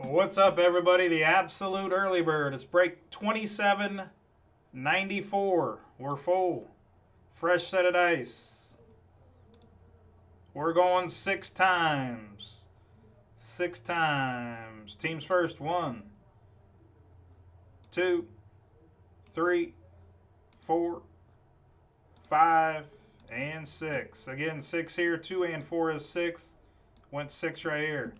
What's up, everybody? The absolute early bird. It's break 2794. We're full. Fresh set of dice. We're going 6 times. 6 times. Teams first. 1, 2, 3, 4, 5, and 6. Again, 6 here. 2 and 4 is 6. Went 6 right here.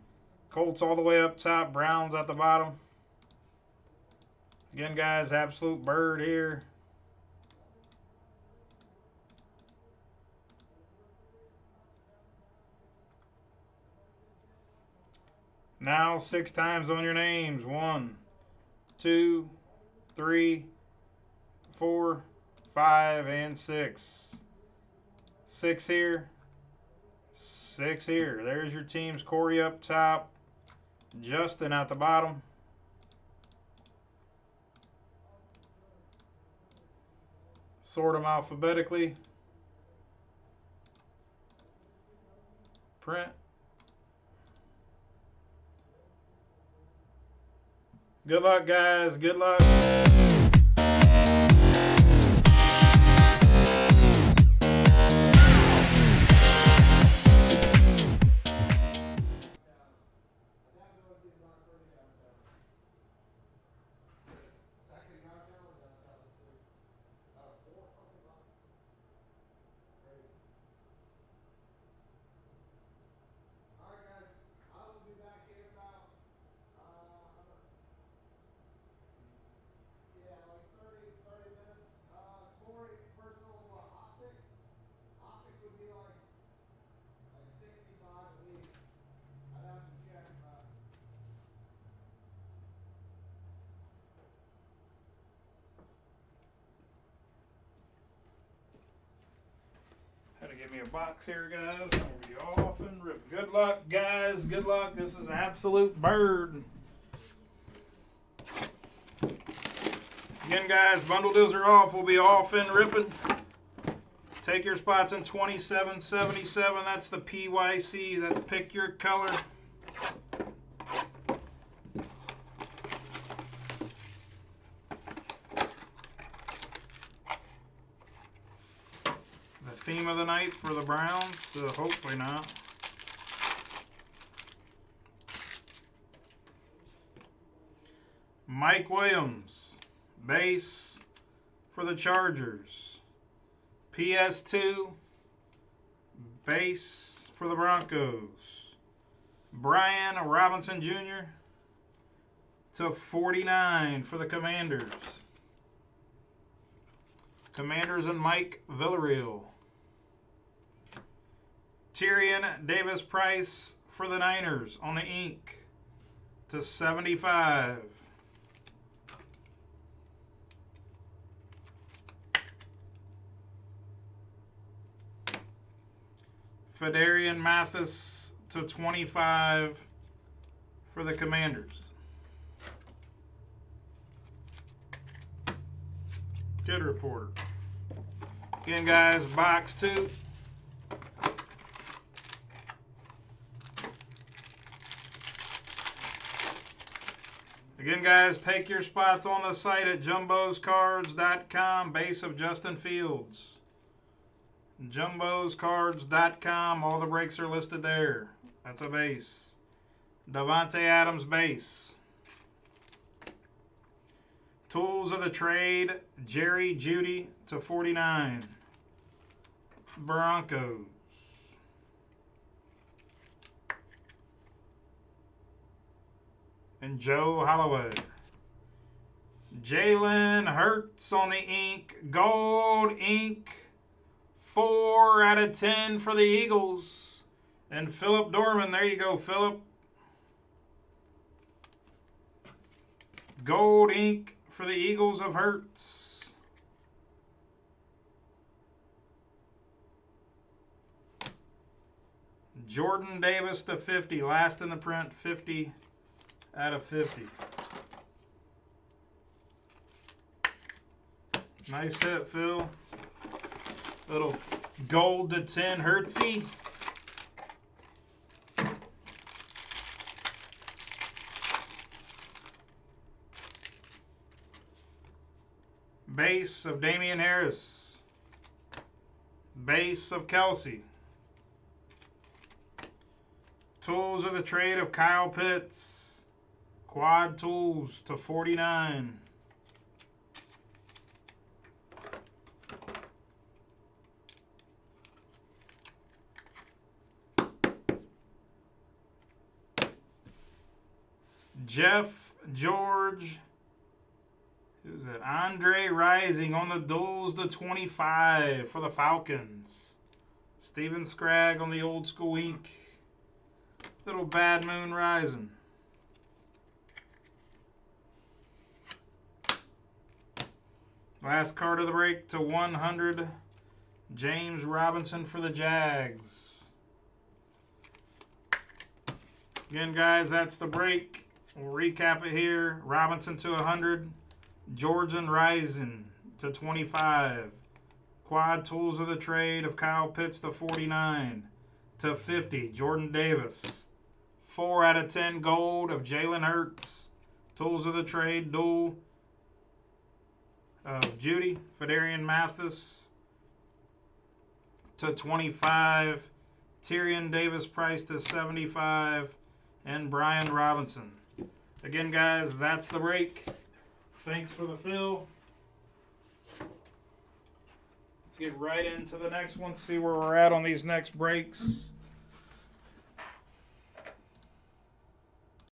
Colts all the way up top. Browns at the bottom. Again, guys, absolute bird here. Now 6 times on your names. 1, 2, 3, 4, 5, and 6. 6 here. 6 here. There's your teams. Corey up top. Justin at the bottom. Sort them alphabetically. Print. Good luck, guys. Good luck. Had to give me a box here, guys. I'm going to be off and rip. Good luck, guys. Good luck. This is absolute bird. Again, guys, bundle deals are off. We'll be off and ripping. Take your spots in 2777. That's the PYC. That's pick your color. Theme of the night for the Browns, hopefully not. Mike Williams, base for the Chargers. PS2, base for the Broncos. Brian Robinson Jr. /49 for the Commanders. Commanders and Mike Villarreal. Tyrion Davis-Price for the Niners on the ink /75. Fedarian Mathis /25 for the Commanders. Good reporter. Again, guys, box 2. Again, guys, take your spots on the site at jumboscards.com, base of Justin Fields. Jumboscards.com, all the breaks are listed there. That's a base. Davante Adams base. Tools of the trade, Jerry Jeudy /49. Broncos. And Joe Holloway. Jalen Hurts on the ink. Gold ink. 4/10 for the Eagles. And Philip Dorman. There you go, Philip. Gold ink for the Eagles of Hurts. Jordan Davis /50. Last in the print. 50/50. Nice hit, Phil. Little gold /10 Hurtsy. Base of Damian Harris. Base of Kelsey. Tools of the trade of Kyle Pitts. Quad tools to 49. Jeff George. Who's that? Andre Rising on the duels to 25 for the Falcons. Steven Scragg on the old school ink. Little Bad Moon Rising. Last card of the break to 100. James Robinson for the Jags. Again, guys, that's the break. We'll recap it here. Robinson to 100. Georgian Rising to 25. Quad tools of the trade of Kyle Pitts to 49. To 50, Jordan Davis. 4 out of 10 gold of Jalen Hurts. Tools of the trade duel of Judy. Fedarian Mathis to 25. Tyrion Davis Price to 75. And Brian Robinson. Again, guys, that's the break. Thanks for the fill. Let's get right into the next one, see where we're at on these next breaks.